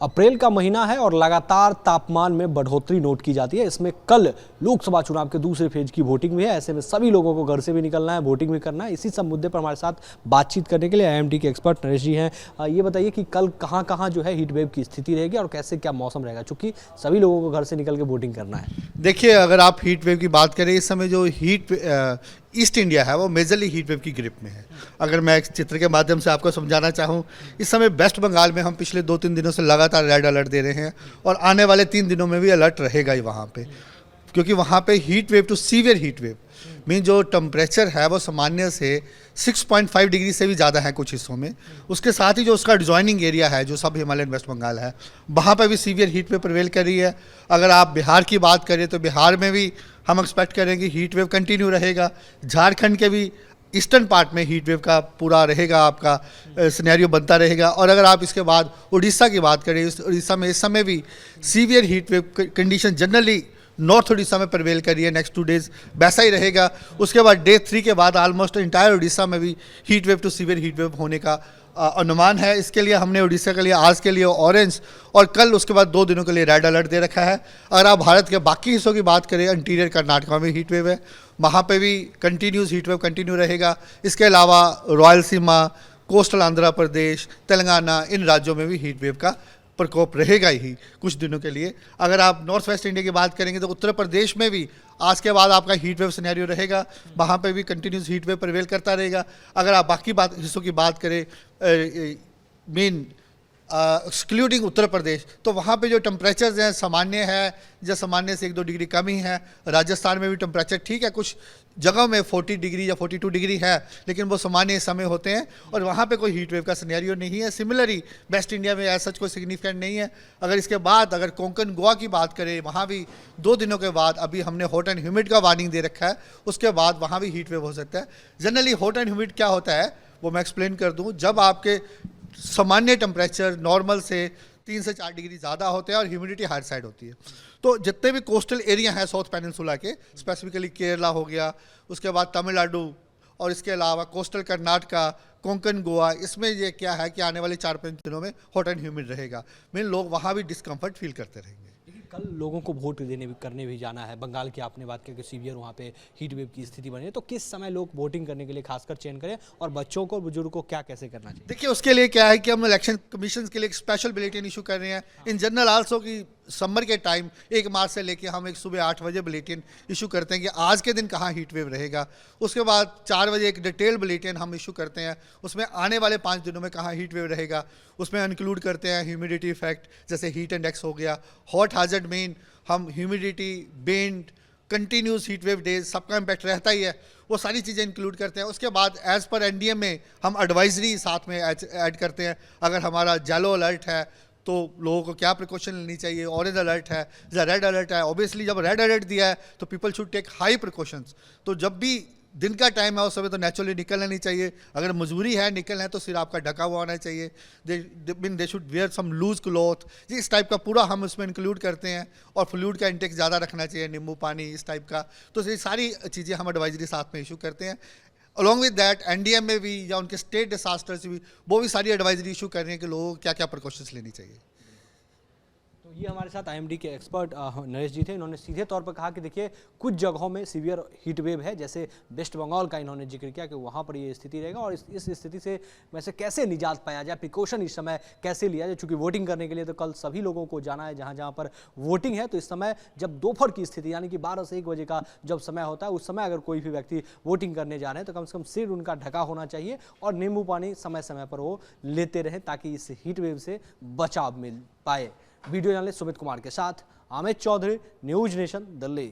अप्रैल का महीना है और लगातार तापमान में बढ़ोतरी नोट की जाती है। इसमें कल लोकसभा चुनाव के दूसरे फेज की वोटिंग भी है। ऐसे में सभी लोगों को घर से भी निकलना है, वोटिंग भी करना है। इसी सब मुद्दे पर हमारे साथ बातचीत करने के लिए आईएमडी के एक्सपर्ट नरेश जी हैं। ये बताइए कि कल कहाँ कहाँ जो है हीट वेव की स्थिति रहेगी और कैसे क्या मौसम रहेगा, चूँकि सभी लोगों को घर से निकल के वोटिंग करना है। देखिए, अगर आप हीट वेव की बात करें, इस समय जो ईस्ट इंडिया है वो मेजरली हीट वेव की ग्रिप में है। अगर मैं एक चित्र के माध्यम से आपको समझाना चाहूँ, इस समय वेस्ट बंगाल में हम पिछले 2-3 दिनों से लगातार रेड अलर्ट दे रहे हैं और आने वाले 3 दिनों में भी अलर्ट रहेगा ही वहाँ पे, क्योंकि वहाँ पे heat wave to severe heat wave mean जो टेम्परेचर है वो सामान्य से 6.5 डिग्री से भी ज़्यादा है कुछ हिस्सों में। उसके साथ ही जो उसका एडजॉइनिंग एरिया है, जो सब हिमालयन वेस्ट बंगाल है, वहाँ पर भी सीवियर हीट वेव प्रिवेल कर रही है। अगर आप बिहार की बात करें तो बिहार में भी हम एक्सपेक्ट करेंगे हीट वेव कंटिन्यू रहेगा। झारखंड के भी ईस्टर्न पार्ट में हीट वेव का पूरा रहेगा, आपका सिनेरियो बनता रहेगा। और अगर आप इसके बाद उड़ीसा की बात करें, उड़ीसा में इस समय भी severe heat wave condition generally north Orissa में प्रिवेल करी है। नेक्स्ट 2 डेज वैसा ही रहेगा। उसके बाद डे 3 के बाद ऑलमोस्ट इंटायर उड़ीसा में भी heat wave to severe heat wave होने का अनुमान है। इसके लिए हमने उड़ीसा के लिए आज के लिए ऑरेंज और कल उसके बाद 2 दिनों के लिए रेड अलर्ट दे रखा है। अगर आप भारत के बाकी हिस्सों की बात करें, इंटीरियर कर्नाटका में हीट वेव है, वहाँ पे भी कंटिन्यूस हीट वेव कंटिन्यू रहेगा। इसके अलावा रायलसीमा, कोस्टल आंध्र प्रदेश, तेलंगाना, इन राज्यों में भी हीट वेव का प्रकोप रहेगा ही कुछ दिनों के लिए। अगर आप नॉर्थ वेस्ट इंडिया की बात करेंगे तो उत्तर प्रदेश में भी आज के बाद आपका हीट वेव सिनेरियो रहेगा, वहाँ पे भी कंटिन्यूस हीट वेव प्रिवेल करता रहेगा। अगर आप बाकी हिस्सों की बात करें, मेन एक्सक्लूडिंग उत्तर प्रदेश, तो वहाँ पे जो टेम्परेचर्स हैं सामान्य है, या सामान्य से 1-2 डिग्री कम ही है। राजस्थान में भी टेम्परेचर ठीक है, कुछ जगहों में 40 डिग्री या 42 डिग्री है, लेकिन वो सामान्य समय होते हैं और वहाँ पे कोई हीट वेव का सिनेरियो नहीं है। सिमिलरली वेस्ट इंडिया में ऐसा कोई सिग्निफिकेंट नहीं है। अगर इसके बाद अगर कोंकण गोवा की बात करें, वहाँ भी 2 दिनों के बाद अभी हमने हॉट एंड ह्यूमिड का वार्निंग दे रखा है, उसके बाद वहाँ भी हीट वेव हो सकता है। जनरली हॉट एंड ह्यूमिड क्या होता है वो मैं एक्सप्लेन कर दूँ। जब आपके सामान्य टेम्परेचर नॉर्मल से 3 से 4 डिग्री ज़्यादा होते हैं और ह्यूमिडिटी हायर साइड होती है, तो जितने भी कोस्टल एरिया हैं साउथ पेनिनसुला के, स्पेसिफिकली केरला हो गया, उसके बाद तमिलनाडु और इसके अलावा कोस्टल कर्नाटका, कोंकण गोवा, इसमें ये क्या है कि आने वाले 4-5 दिनों में हॉट एंड ह्यूमिड रहेगा। मीन लोग वहाँ भी डिस्कम्फर्ट फील करते रहेंगे। कल लोगों को वोट देने भी करने भी जाना है। बंगाल की आपने बात की कि सीवियर वहाँ पे हीट वेव की स्थिति बनी है, तो किस समय लोग वोटिंग करने के लिए खासकर चयन करें और बच्चों को, बुजुर्ग को क्या कैसे करना चाहिए? देखिए, उसके लिए क्या है कि हम इलेक्शन कमीशन के लिए एक स्पेशल बुलेटिन इशू कर रहे हैं। इन जनरल आल्सो की समर के टाइम 1 मार्च से लेके हम एक सुबह 8 बजे बुलेटिन इशू करते हैं कि आज के दिन कहाँ हीट वेव रहेगा। उसके बाद 4 बजे एक डिटेल बुलेटिन हम इशू करते हैं, उसमें आने वाले 5 दिनों में कहाँ हीट वेव रहेगा। उसमें इंक्लूड करते हैं ह्यूमिडिटी इफेक्ट, जैसे हीट इंडेक्स हो गया, हॉट हैजर्ड मीन, हम humidity, bend, continuous heat wave days, सबका इम्पैक्ट रहता ही है, वो सारी चीज़ें इंक्लूड करते हैं। उसके बाद एज़ पर एनडीएम में हम एडवाइजरी साथ में ऐड करते हैं। अगर हमारा येलो अलर्ट है तो लोगों को क्या प्रिकॉशन लेनी चाहिए, ऑरेंज अलर्ट है या रेड अलर्ट है। ऑब्वियसली जब रेड अलर्ट दिया है तो people should take high precautions. तो जब भी दिन का टाइम है उस समय तो नेचुरली निकलना नहीं चाहिए। अगर मजबूरी है निकलना है तो सिर आपका ढका हुआ होना चाहिए। They should wear some loose cloth, इस टाइप का पूरा हम उसमें इंक्लूड करते हैं। और फ्लूइड का इंटेक ज़्यादा रखना चाहिए, नींबू पानी इस टाइप का। तो ये सारी चीज़ें हम एडवाइजरी साथ में इशू करते हैं। अलॉन्ग विद दैट एनडीएम में भी या उनके स्टेट डिसास्टर्स भी वो भी सारी एडवाइजरी इशू कर रहे हैं कि लोगों को क्या क्या प्रिकॉशंस लेनी चाहिए। तो ये हमारे साथ आईएमडी के एक्सपर्ट नरेश जी थे। इन्होंने सीधे तौर पर कहा कि देखिए कुछ जगहों में सीवियर हीट वेव है, जैसे वेस्ट बंगाल का इन्होंने जिक्र किया कि वहाँ पर ये स्थिति रहेगा और इस स्थिति से वैसे कैसे निजात पाया जाए, प्रिकॉशन इस समय कैसे लिया जाए। चूँकि वोटिंग करने के लिए तो कल सभी लोगों को जाना है जहाँ जहाँ पर वोटिंग है, तो इस समय जब दोपहर की स्थिति यानी कि 12 से 1 बजे का जब समय होता है, उस समय अगर कोई भी व्यक्ति वोटिंग करने जा रहे हैं तो कम से कम सिर उनका ढका होना चाहिए और नींबू पानी समय समय पर वो लेते रहें ताकि इस हीट वेव से बचाव मिल पाए। वीडियो जर्नलिस्ट सुमित कुमार के साथ अमित चौधरी, न्यूज नेशन, दिल्ली।